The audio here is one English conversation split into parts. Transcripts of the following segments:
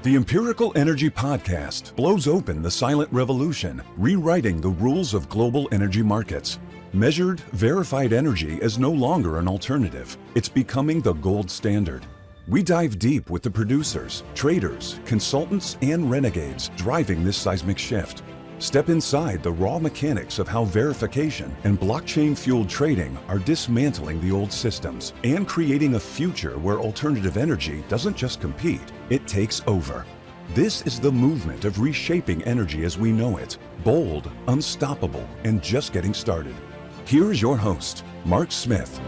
The Empirical Energy Podcast blows open the silent revolution, rewriting the rules of global energy markets. Measured, verified energy is no longer an alternative. It's becoming the gold standard. We dive deep with the producers, traders, consultants, and renegades driving this seismic shift. Step inside the raw mechanics of how verification and blockchain-fueled trading are dismantling the old systems and creating a future where alternative energy doesn't just compete, it takes over. This is the movement of reshaping energy as we know it, bold, unstoppable, and just getting started. Here is your host, Mark Smith.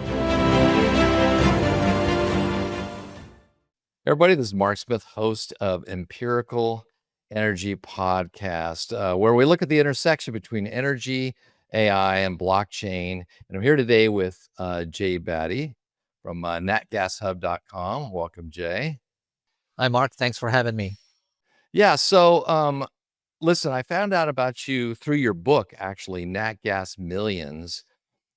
Everybody, this is Mark Smith, host of Empirical Energy Podcast, where we look at the intersection between energy, AI, and blockchain. And I'm here today with Jay Bhatty from NatGasHub.com. Welcome, Jay. Hi, Mark. Thanks for having me. Yeah, so listen, I found out about you through your book, actually, Nat Gas Millions.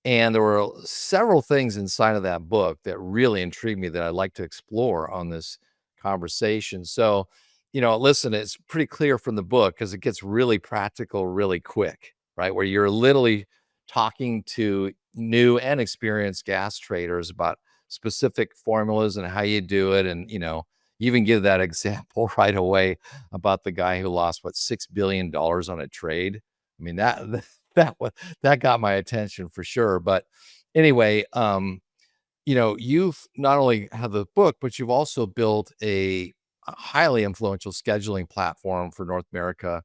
And there were several things inside of that book that really intrigued me that I'd like to explore on this conversation. So, listen, it's pretty clear from the book because it gets really practical really quick, right? Where you're literally talking to new and experienced gas traders about specific formulas and how you do it. And, you even give that example right away about the guy who lost, $6 billion on a trade. I mean, that got my attention for sure. But anyway, you've not only have the book, but you've also built a highly influential scheduling platform for North America.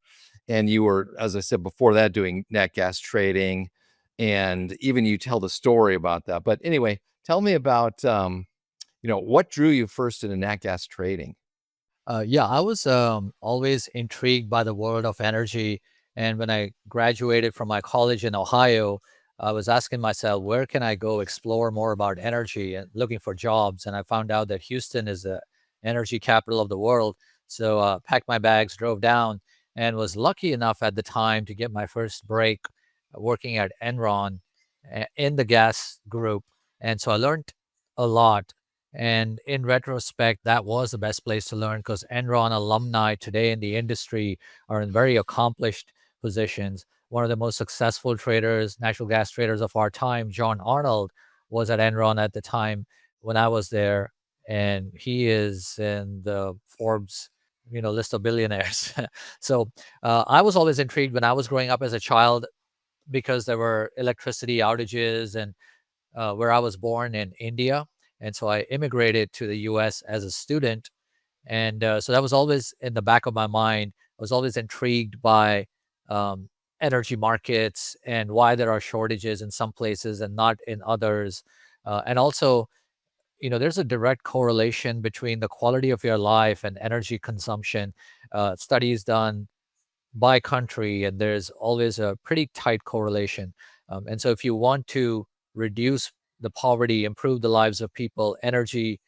And you were, as I said before that, doing net gas trading, and even you tell the story about that. But anyway, tell me about, what drew you first into nat gas trading? I was always intrigued by the world of energy. And when I graduated from my college in Ohio, I was asking myself, where can I go explore more about energy and looking for jobs? And I found out that Houston is the energy capital of the world. So packed my bags, drove down, and was lucky enough at the time to get my first break working at Enron in the gas group. And so I learned a lot. And in retrospect, that was the best place to learn because Enron alumni today in the industry are in very accomplished positions. One of the most successful traders, natural gas traders of our time, John Arnold, was at Enron at the time when I was there. And he is in the Forbes, list of billionaires. So I was always intrigued when I was growing up as a child because there were electricity outages and where I was born in India. And so I immigrated to the US as a student. And so that was always in the back of my mind. I was always intrigued by energy markets and why there are shortages in some places and not in others. And also, there's a direct correlation between the quality of your life and energy consumption. Studies done by country, and there's always a pretty tight correlation. And so if you want to reduce the poverty, improve the lives of people, energy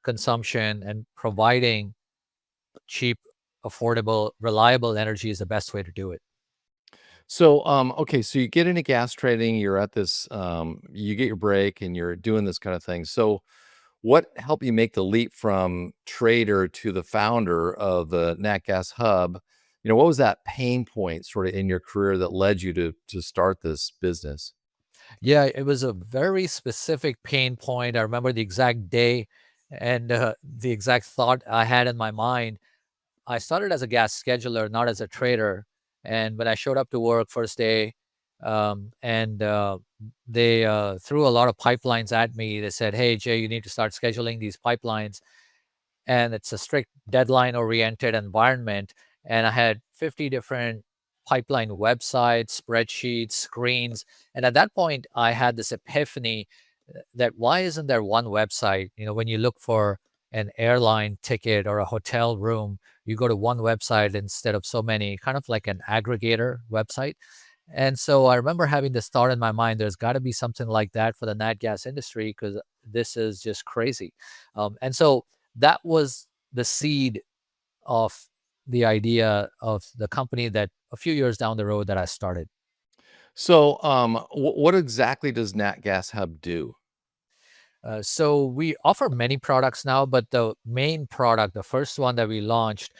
consumption and providing cheap, affordable, reliable energy is the best way to do it. So, okay, so you get into gas trading, you're at this, you get your break and you're doing this kind of thing. So what helped you make the leap from trader to the founder of the Nat Gas Hub? What was that pain point sort of in your career that led you to start this business? Yeah, it was a very specific pain point. I remember the exact day and the exact thought I had in my mind. I started as a gas scheduler, not as a trader. And when I showed up to work first day, and they threw a lot of pipelines at me. They said, "Hey, Jay, you need to start scheduling these pipelines." And it's a strict deadline-oriented environment. And I had 50 different pipeline websites, spreadsheets, screens. And at that point, I had this epiphany that why isn't there one website? When you look for an airline ticket or a hotel room, you go to one website instead of so many, kind of like an aggregator website. And so I remember having this thought in my mind, there's got to be something like that for the nat gas industry because this is just crazy. And so that was the seed of the idea of the company that a few years down the road that I started. So, what exactly does Nat Gas Hub do? So we offer many products now, but the main product, the first one that we launched,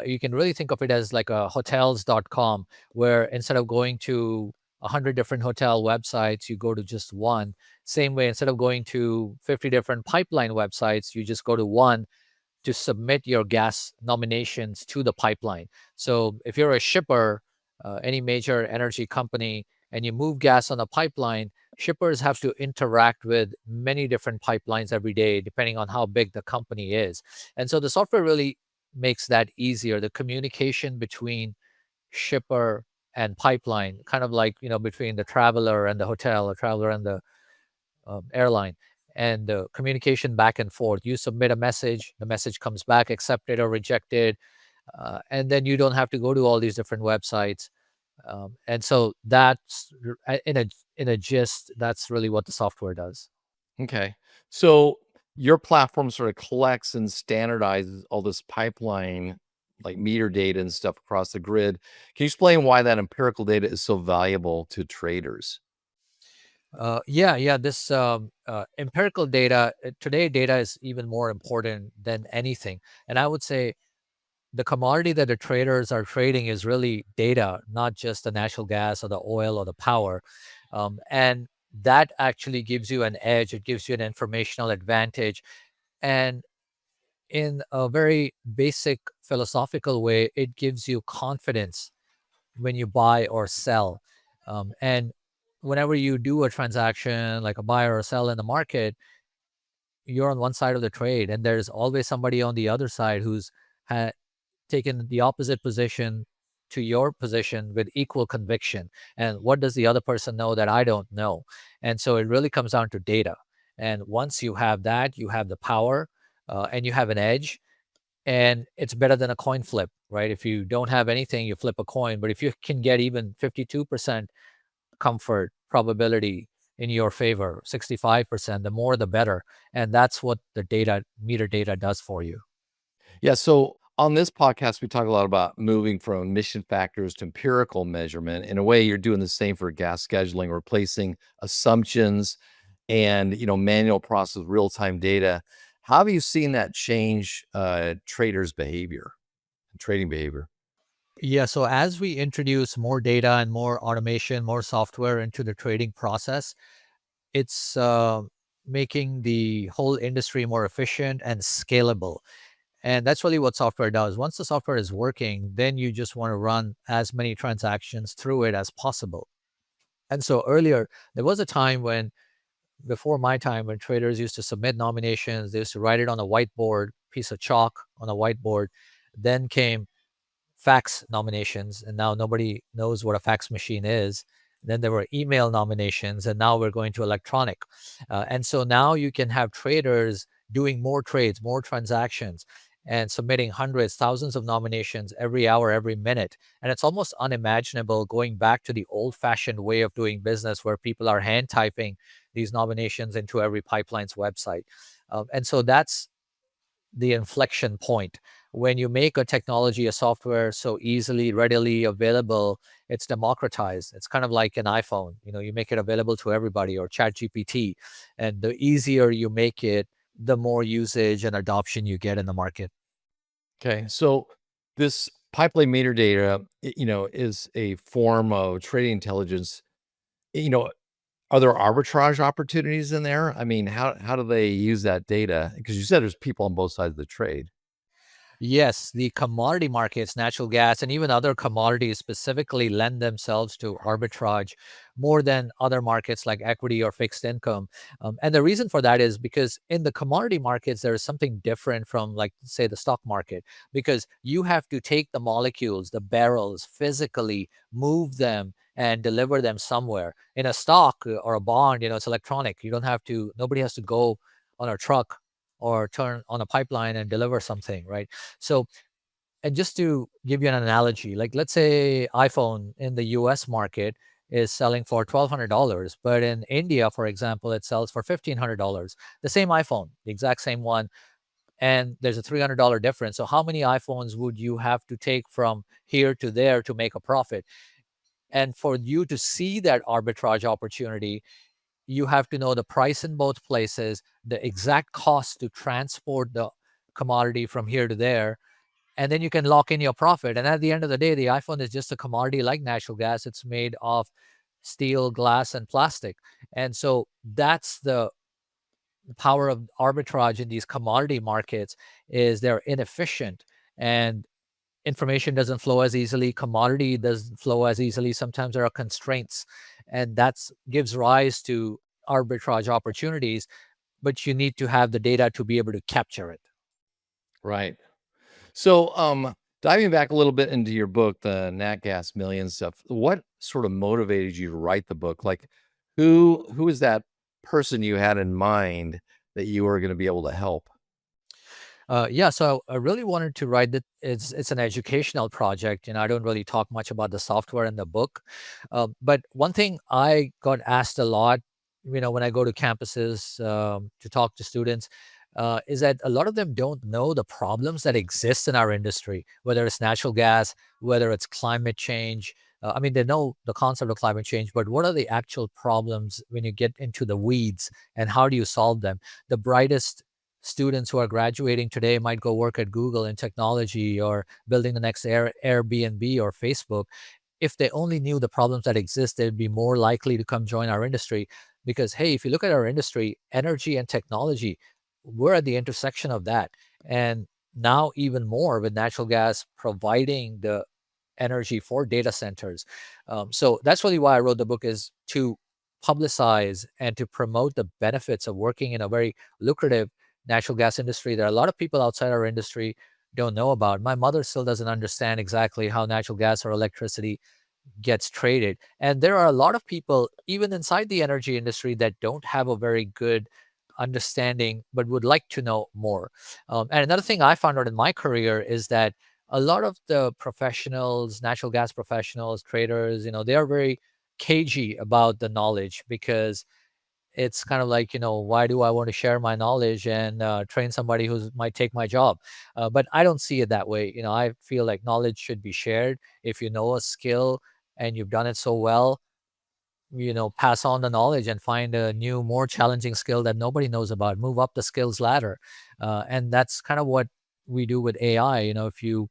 you can really think of it as like a hotels.com, where instead of going to 100 different hotel websites, you go to just one. Same way, instead of going to 50 different pipeline websites, you just go to one to submit your gas nominations to the pipeline. So if you're a shipper, any major energy company, and you move gas on a pipeline, shippers have to interact with many different pipelines every day, depending on how big the company is. And so the software really makes that easier. The communication between shipper and pipeline, kind of like, between the traveler and the hotel, or traveler and the airline, and the communication back and forth. You submit a message, the message comes back accepted or rejected, and then you don't have to go to all these different websites. And so that's in a gist, that's really what the software does. Okay. So your platform sort of collects and standardizes all this pipeline, like meter data and stuff across the grid. Can you explain why that empirical data is so valuable to traders? Yeah. This empirical data, today, data is even more important than anything. And I would say the commodity that the traders are trading is really data, not just the natural gas or the oil or the power. And that actually gives you an edge. It gives you an informational advantage. And in a very basic philosophical way, it gives you confidence when you buy or sell. And whenever you do a transaction, like a buy or a sell in the market, you're on one side of the trade, and there's always somebody on the other side who's ha- taken the opposite position to your position with equal conviction. And what does the other person know that I don't know? And so it really comes down to data. And once you have that, you have the power, and you have an edge. And it's better than a coin flip, right? If you don't have anything, you flip a coin. But if you can get even 52% comfort probability in your favor, 65%, the more the better. And that's what the data, meter data, does for you. Yeah. So on this podcast, we talk a lot about moving from emission factors to empirical measurement. In a way, you're doing the same for gas scheduling, replacing assumptions and manual process with real-time data. How have you seen that change traders' behavior, trading behavior? Yeah. So as we introduce more data and more automation, more software into the trading process, it's making the whole industry more efficient and scalable. And that's really what software does. Once the software is working, then you just want to run as many transactions through it as possible. And so earlier, there was a time when, before my time, when traders used to submit nominations, they used to write it on a whiteboard, piece of chalk on a whiteboard. Then came fax nominations, and now nobody knows what a fax machine is. Then there were email nominations, and now we're going to electronic. And so now you can have traders doing more trades, more transactions, and submitting hundreds, thousands of nominations every hour, every minute. And it's almost unimaginable going back to the old fashioned way of doing business, where people are hand typing these nominations into every pipeline's website. And so that's the inflection point. When you make a technology, a software so easily, readily available, it's democratized. It's kind of like an iPhone. You make it available to everybody, or Chat GPT. And the easier you make it, the more usage and adoption you get in the market. Okay, so this pipeline meter data, is a form of trading intelligence. You know, are there arbitrage opportunities in there? I mean, how do they use that data? Because you said there's people on both sides of the trade. Yes, the commodity markets, natural gas, and even other commodities specifically lend themselves to arbitrage more than other markets like equity or fixed income. And the reason for that is because in the commodity markets, there is something different from, like, say, the stock market, because you have to take the molecules, the barrels, physically move them and deliver them somewhere. In a stock or a bond, it's electronic. You don't have to, nobody has to go on a truck or turn on a pipeline and deliver something, right? So, and just to give you an analogy, like, let's say iPhone in the US market is selling for $1,200, but in India, for example, it sells for $1,500. The same iPhone, the exact same one, and there's a $300 difference. So how many iPhones would you have to take from here to there to make a profit? And for you to see that arbitrage opportunity, you have to know the price in both places, the exact cost to transport the commodity from here to there, and then you can lock in your profit. And at the end of the day, the iPhone is just a commodity like natural gas. It's made of steel, glass, and plastic. And so that's the power of arbitrage in these commodity markets, is they're inefficient, and information doesn't flow as easily, commodity doesn't flow as easily. Sometimes there are constraints, and that's gives rise to arbitrage opportunities, but you need to have the data to be able to capture it. Right. So, diving back a little bit into your book, the Nat Gas Millions stuff, what sort of motivated you to write the book? Like, who is that person you had in mind that you were going to be able to help? Yeah, so I really wanted to write it. It's an educational project, and I don't really talk much about the software in the book. But one thing I got asked a lot, when I go to campuses to talk to students, is that a lot of them don't know the problems that exist in our industry, whether it's natural gas, whether it's climate change. I mean, they know the concept of climate change, but what are the actual problems when you get into the weeds, and how do you solve them? The brightest students who are graduating today might go work at Google in technology, or building the next Airbnb or Facebook. If they only knew the problems that exist, they'd be more likely to come join our industry. Because, hey, if you look at our industry, energy and technology, we're at the intersection of that. And now, even more with natural gas providing the energy for data centers. So that's really why I wrote the book, is to publicize and to promote the benefits of working in a very lucrative natural gas industry that a lot of people outside our industry don't know about. My mother still doesn't understand exactly how natural gas or electricity gets traded. And there are a lot of people, even inside the energy industry, that don't have a very good understanding but would like to know more. And another thing I found out in my career is that a lot of the professionals, natural gas professionals, traders, they are very cagey about the knowledge, because it's kind of like, why do I want to share my knowledge and train somebody who might take my job? But I don't see it that way. I feel like knowledge should be shared. If you know a skill and you've done it so well, pass on the knowledge and find a new, more challenging skill that nobody knows about. Move up the skills ladder. And that's kind of what we do with AI. If you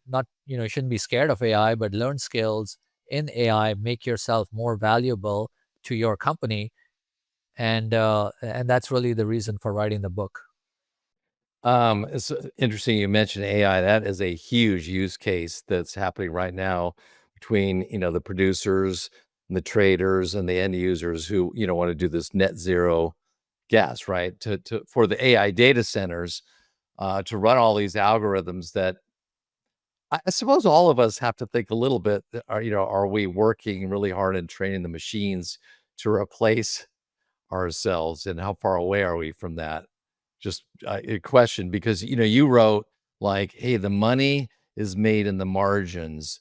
not, you shouldn't be scared of AI, but learn skills in AI, make yourself more valuable to your company, and that's really the reason for writing the book. It's interesting you mentioned AI. That is a huge use case that's happening right now between, the producers and the traders and the end users who, want to do this net zero gas, right? To for the AI data centers, to run all these algorithms that I suppose all of us have to think a little bit, are we working really hard and training the machines to replace ourselves, and how far away are we from that? Just a question, because you wrote like, "Hey, the money is made in the margins,"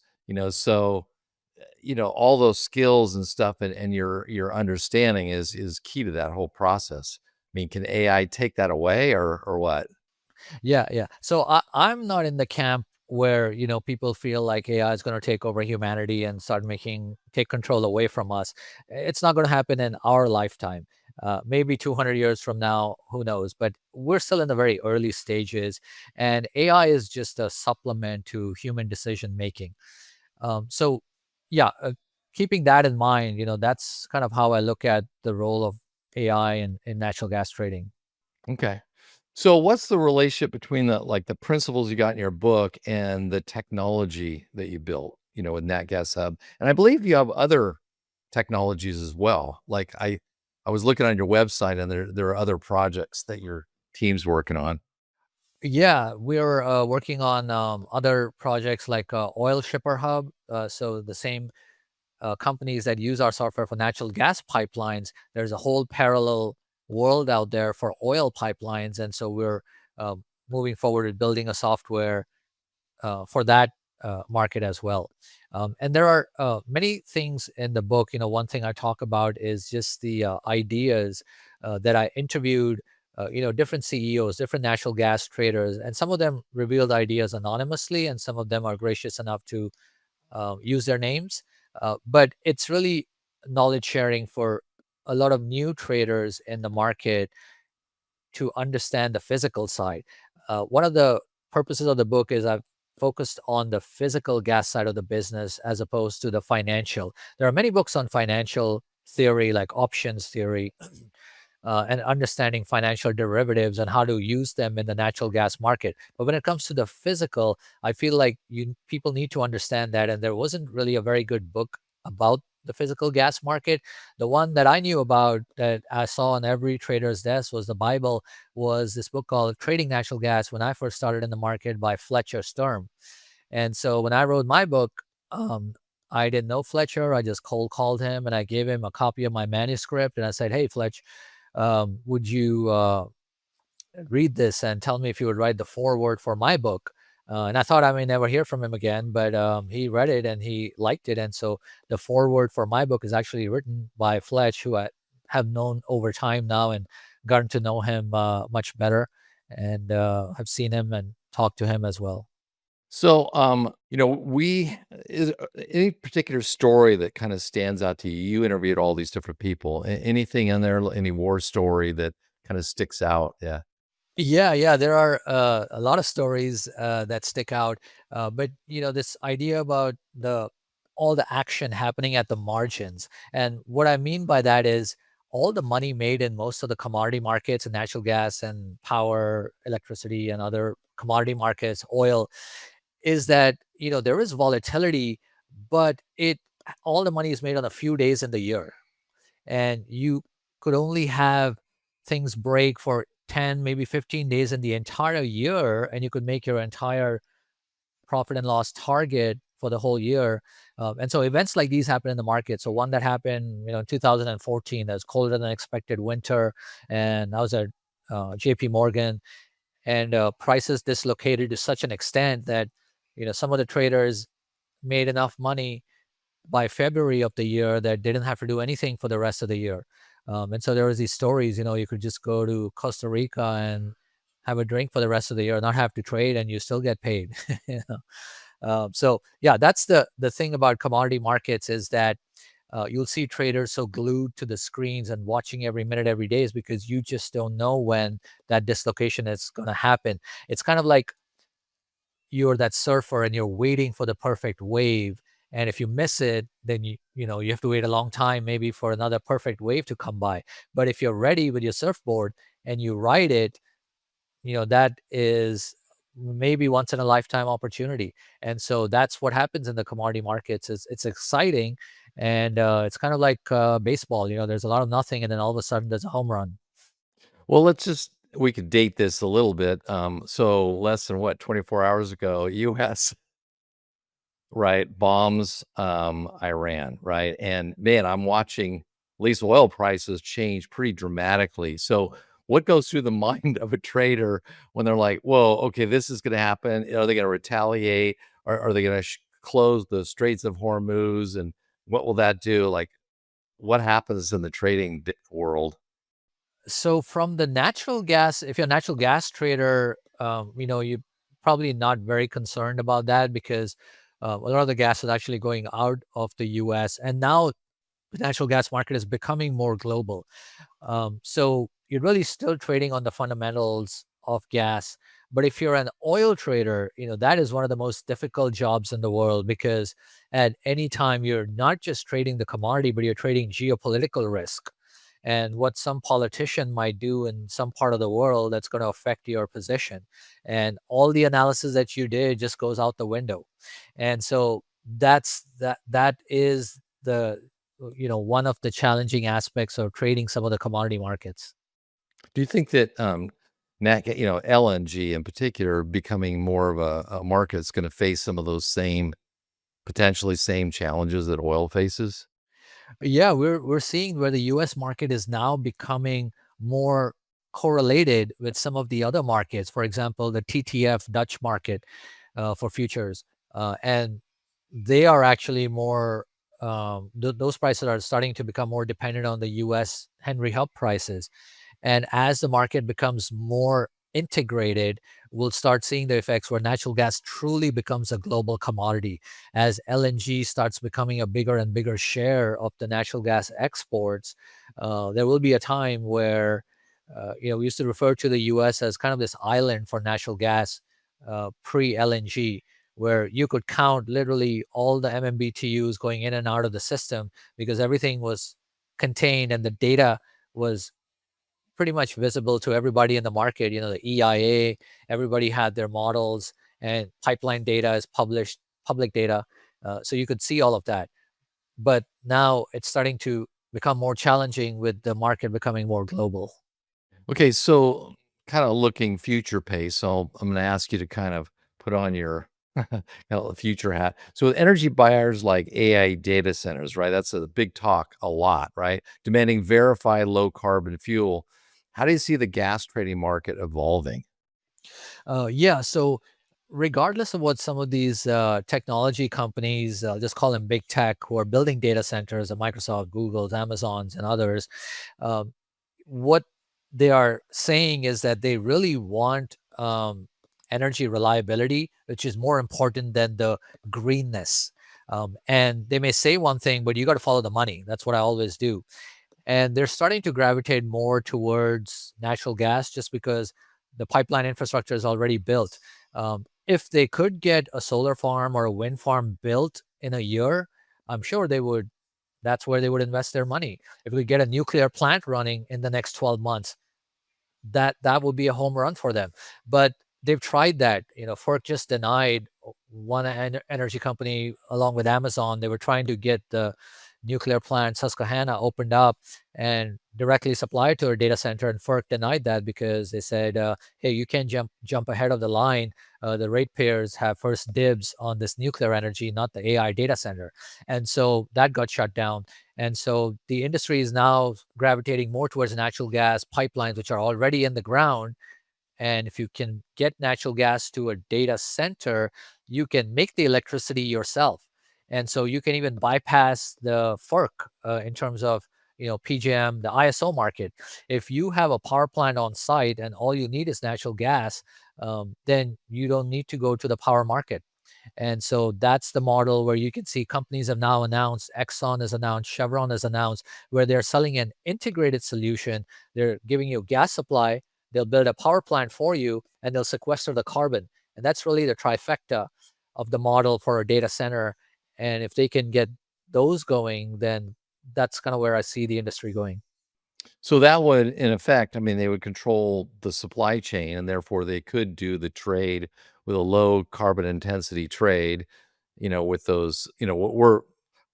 so all those skills and stuff, and your understanding is key to that whole process. I mean, can AI take that away, or what? Yeah, yeah. So I'm not in the camp where, people feel like AI is going to take over humanity and start take control away from us. It's not going to happen in our lifetime. Maybe 200 years from now, who knows? But we're still in the very early stages, and AI is just a supplement to human decision making. So, yeah, keeping that in mind, that's kind of how I look at the role of AI in natural gas trading. Okay. So what's the relationship between the principles you got in your book and the technology that you built, with NatGasHub? And I believe you have other technologies as well. Like I was looking on your website, and there are other projects that your team's working on. Yeah, we're working on other projects like Oil Shipper Hub. So the same companies that use our software for natural gas pipelines, there's a whole parallel world out there for oil pipelines, and so we're uh, moving forward with building a software for that market as well. And there are many things in the book. One thing I talk about is just the ideas that I interviewed. Different CEOs, different natural gas traders, and some of them revealed ideas anonymously, and some of them are gracious enough to use their names. But it's really knowledge sharing for a lot of new traders in the market to understand the physical side. One of the purposes of the book is I've focused on the physical gas side of the business as opposed to the financial. There are many books on financial theory, like options theory, and understanding financial derivatives and how to use them in the natural gas market. But when it comes to the physical, I feel like people need to understand that. And there wasn't really a very good book about the physical gas market. The one that I knew about that I saw on every trader's desk was the Bible, was this book called Trading Natural Gas when I first started in the market by Fletcher Sturm. And so when I wrote my book, um, I didn't know Fletcher. I just cold called him and I gave him a copy of my manuscript. And I said, "Hey, Fletch, would you read this and tell me if you would write the foreword for my book?" And I thought I may never hear from him again, but he read it and he liked it. And so the foreword for my book is actually written by Fletch, who I have known over time now and gotten to know him much better, and have seen him and talked to him as well. So, we is any particular story that kind of stands out to you? You interviewed all these different people. Anything in there, any war story that kind of sticks out? Yeah. Yeah, there are a lot of stories that stick out, but this idea about the all the action happening at the margins, and what I mean by that is all the money made in most of the commodity markets, and natural gas and power, electricity, and other commodity markets, oil, is that there is volatility, but it all the money is made on a few days in the year, and you could only have things break for 10, maybe 15 days in the entire year, and you could make your entire profit and loss target for the whole year. And so events like these happen in the market. So one that happened, in 2014, that was colder than expected winter, and I was at JP Morgan, and prices dislocated to such an extent that some of the traders made enough money by February of the year that didn't have to do anything for the rest of the year. And so there was these stories, you could just go to Costa Rica and have a drink for the rest of the year, not have to trade, and you still get paid. So yeah, that's the thing about commodity markets, is that you'll see traders so glued to the screens and watching every minute, every day, is because you just don't know when that dislocation is going to happen. It's kind of like you're that surfer and you're waiting for the perfect wave. And if you miss it, then you have to wait a long time, maybe for another perfect wave to come by. But if you're ready with your surfboard and you ride it, that is maybe once in a lifetime opportunity. And so that's what happens in the commodity markets. It's exciting, and it's kind of like baseball. There's a lot of nothing, and then all of a sudden there's a home run. Well, we could date this a little bit. So less than 24 hours ago, U.S. right bombs Iran, right? And man, I'm watching at least oil prices change pretty dramatically. So what goes through the mind of a trader when they're like, "Whoa, okay, this is going to happen. Are they going to retaliate? Are they going to close the Straits of Hormuz? And what will that do? Like, what happens in the trading world?" So from the natural gas, if you're a natural gas trader, you're probably not very concerned about that, because a lot of the gas is actually going out of the US. And now the natural gas market is becoming more global. So you're really still trading on the fundamentals of gas. But if you're an oil trader, that is one of the most difficult jobs in the world, because at any time you're not just trading the commodity, but you're trading geopolitical risk and what some politician might do in some part of the world that's going to affect your position. And all the analysis that you did just goes out the window. And so that is the one of the challenging aspects of trading some of the commodity markets. Do you think that LNG in particular, becoming more of a market that's going to face some of those potentially same challenges that oil faces? Yeah, we're seeing where the US market is now becoming more correlated with some of the other markets. For example, the TTF Dutch market for futures. And they are actually more, those prices are starting to become more dependent on the US Henry Hub prices. And as the market becomes more integrated, we'll start seeing the effects where natural gas truly becomes a global commodity. As LNG starts becoming a bigger and bigger share of the natural gas exports, there will be a time where, we used to refer to the US as kind of this island for natural gas pre LNG, where you could count literally all the MMBTUs going in and out of the system because everything was contained and the data was pretty much visible to everybody in the market. The EIA, everybody had their models, and pipeline data is published, public data. So you could see all of that. But now it's starting to become more challenging with the market becoming more global. Okay, so kind of looking future pace. So I'm going to ask you to kind of put on your future hat. So with energy buyers like AI data centers, right? That's a big talk a lot, right? Demanding verified low carbon fuel. How do you see the gas trading market evolving? Yeah. So, regardless of what some of these technology companies, just call them big tech, who are building data centers, the Microsoft, Google's, Amazons, and others, um, what they are saying is that they really want energy reliability, which is more important than the greenness. And they may say one thing, but you got to follow the money. That's what I always do. And they're starting to gravitate more towards natural gas just because the pipeline infrastructure is already built. If they could get a solar farm or a wind farm built in a year, I'm sure they would. That's where they would invest their money. If we get a nuclear plant running in the next 12 months, that would be a home run for them. But they've tried that. FERC just denied one energy company along with Amazon. They were trying to get the nuclear plant Susquehanna opened up and directly supplied to a data center, and FERC denied that because they said, "Hey, you can't jump ahead of the line. The ratepayers have first dibs on this nuclear energy, not the AI data center." And so that got shut down. And so the industry is now gravitating more towards natural gas pipelines, which are already in the ground. And if you can get natural gas to a data center, you can make the electricity yourself. And so you can even bypass the FERC in terms of PJM, the ISO market. If you have a power plant on site and all you need is natural gas, then you don't need to go to the power market. And so that's the model where you can see companies have now announced, Exxon has announced, Chevron has announced, where they're selling an integrated solution. They're giving you gas supply, they'll build a power plant for you, and they'll sequester the carbon. And that's really the trifecta of the model for a data center. And if they can get those going, then that's kind of where I see the industry going. So that would, in effect, I mean, they would control the supply chain and therefore they could do the trade with a low carbon intensity trade, with those, what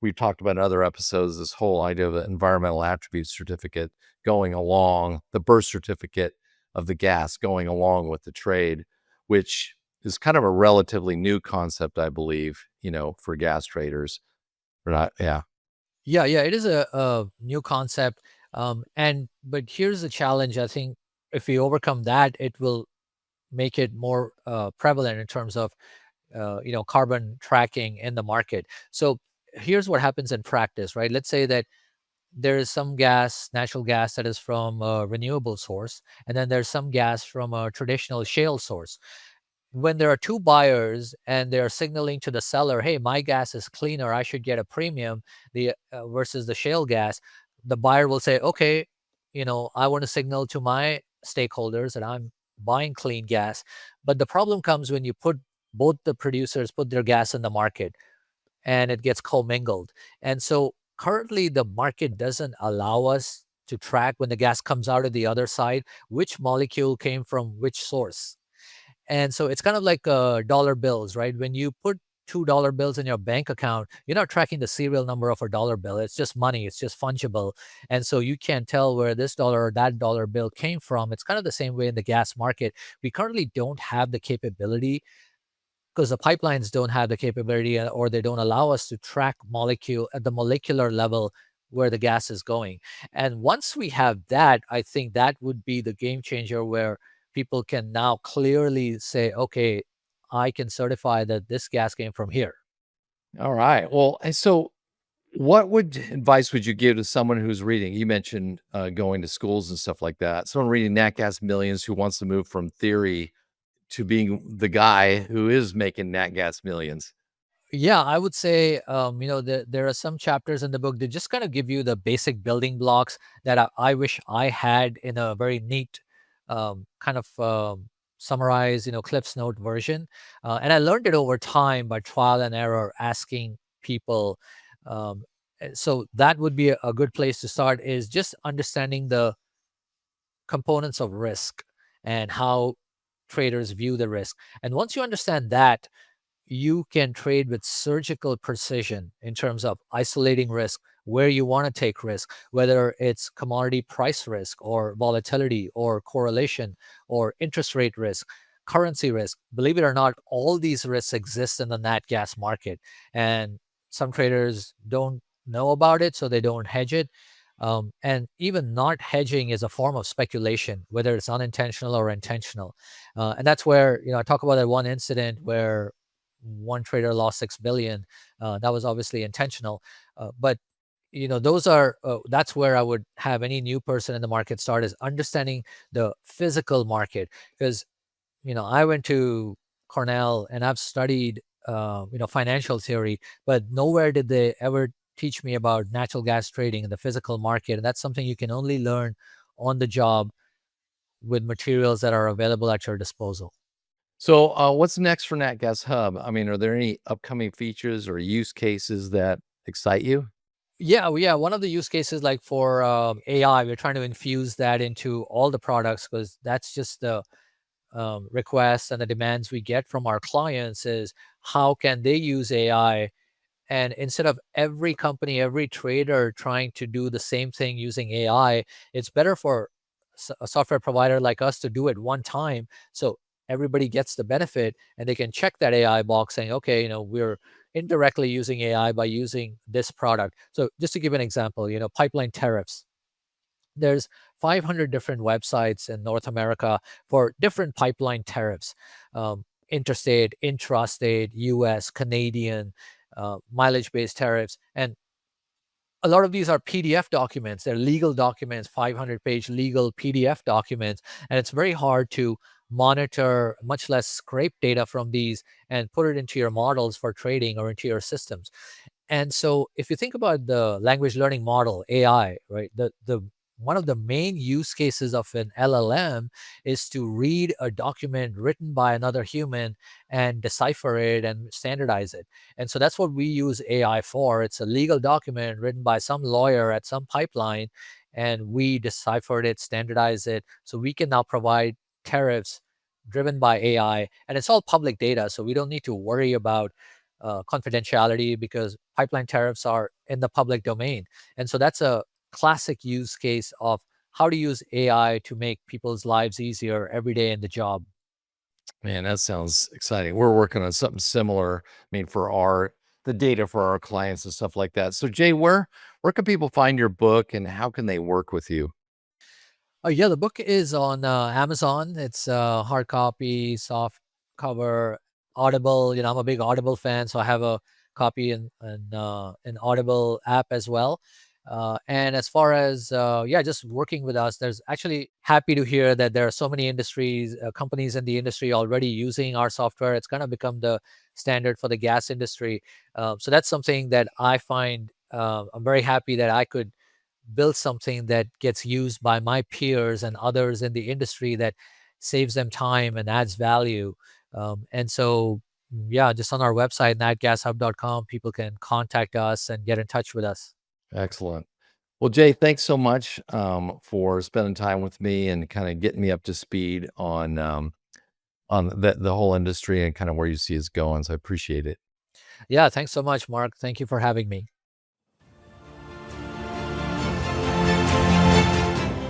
we've talked about in other episodes, this whole idea of the environmental attribute certificate going along, the birth certificate of the gas going along with the trade, which is kind of a relatively new concept, I believe, for gas traders. Or not, yeah. Yeah, yeah, it is a new concept. And but here's the challenge. I think if we overcome that, it will make it more prevalent in terms of carbon tracking in the market. So here's what happens in practice, right? Let's say that there is some gas, natural gas, that is from a renewable source, and then there's some gas from a traditional shale source. When there are two buyers and they're signaling to the seller, "Hey, my gas is cleaner, I should get a premium," the versus the shale gas, the buyer will say, "Okay, I want to signal to my stakeholders that I'm buying clean gas." But the problem comes when you put both the producers put their gas in the market and it gets commingled. And so currently the market doesn't allow us to track when the gas comes out of the other side which molecule came from which source. And so it's kind of like dollar bills, right? When you put $2 bills in your bank account, you're not tracking the serial number of a dollar bill. It's just money, it's just fungible. And so you can't tell where this dollar or that dollar bill came from. It's kind of the same way in the gas market. We currently don't have the capability because the pipelines don't have the capability or they don't allow us to track molecule at the molecular level where the gas is going. And once we have that, I think that would be the game changer where people can now clearly say, okay, I can certify that this gas came from here. All right. Well, and so Advice would you give to someone who's reading? You mentioned going to schools and stuff like that. Someone reading Nat Gas Millions who wants to move from theory to being the guy who is making Nat Gas Millions. Yeah, I would say, there are some chapters in the book that just kind of give you the basic building blocks that I wish I had in a very neat, kind of summarized, Cliff's Note version. And I learned it over time by trial and error, asking people. So that would be a good place to start, is just understanding the components of risk and how traders view the risk. And once you understand that, you can trade with surgical precision in terms of isolating risk, where you want to take risk, whether it's commodity price risk or volatility or correlation or interest rate risk, currency risk. Believe it or not, all these risks exist in the nat gas market. And some traders don't know about it, so they don't hedge it. And even not hedging is a form of speculation, whether it's unintentional or intentional. And that's where, I talk about that one incident where one trader lost 6 billion. That was obviously intentional. But that's where I would have any new person in the market start, is understanding the physical market. Because I went to Cornell and I've studied financial theory, but nowhere did they ever teach me about natural gas trading in the physical market. And that's something you can only learn on the job with materials that are available at your disposal. So, what's next for NatGasHub? I mean, are there any upcoming features or use cases that excite you? Yeah, one of the use cases, like for AI, we're trying to infuse that into all the products, because that's just the requests and the demands we get from our clients, is how can they use AI. And instead of every company, every trader trying to do the same thing using AI, it's better for a software provider like us to do it one time. So everybody gets the benefit and they can check that AI box saying, okay, we're indirectly using AI by using this product. So just to give an example, pipeline tariffs. There's 500 different websites in North America for different pipeline tariffs, interstate, intrastate, US, Canadian, mileage-based tariffs. And a lot of these are PDF documents. They're legal documents, 500-page legal PDF documents. And it's very hard to monitor, much less scrape data from these and put it into your models for trading or into your systems. And so if you think about the language learning model, AI, right, the one of the main use cases of an LLM is to read a document written by another human and decipher it and standardize it. And so that's what we use AI for. It's a legal document written by some lawyer at some pipeline, and we deciphered it, standardize it, so we can now provide tariffs driven by AI. And it's all public data, so we don't need to worry about confidentiality, because pipeline tariffs are in the public domain. And so that's a classic use case of how to use AI to make people's lives easier every day in the job. Man, that sounds exciting. We're working on something similar. I mean, for the data for our clients and stuff like that. So, Jay, where can people find your book and how can they work with you? Oh yeah, the book is on Amazon. It's hard copy, soft cover, Audible. I'm a big Audible fan, so I have a copy in an Audible app as well. And as far as just working with us, there's actually happy to hear that there are so many companies in the industry already using our software. It's going to become the standard for the gas industry. So that's something that I find, I'm very happy that I could build something that gets used by my peers and others in the industry, that saves them time and adds value. And so, yeah, just on our website, natgashub.com, people can contact us and get in touch with us. Excellent. Well, Jay, thanks so much for spending time with me and kind of getting me up to speed on the whole industry and kind of where you see it's going. So I appreciate it. Yeah, thanks so much, Mark. Thank you for having me.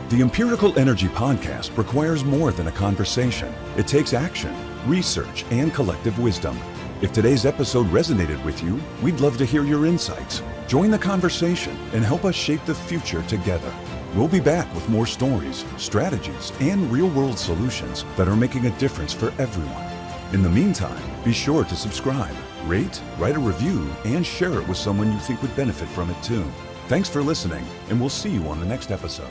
The Empirical Energy Podcast requires more than a conversation. It takes action, research, and collective wisdom. If today's episode resonated with you, we'd love to hear your insights. Join the conversation and help us shape the future together. We'll be back with more stories, strategies, and real-world solutions that are making a difference for everyone. In the meantime, be sure to subscribe, rate, write a review, and share it with someone you think would benefit from it too. Thanks for listening, and we'll see you on the next episode.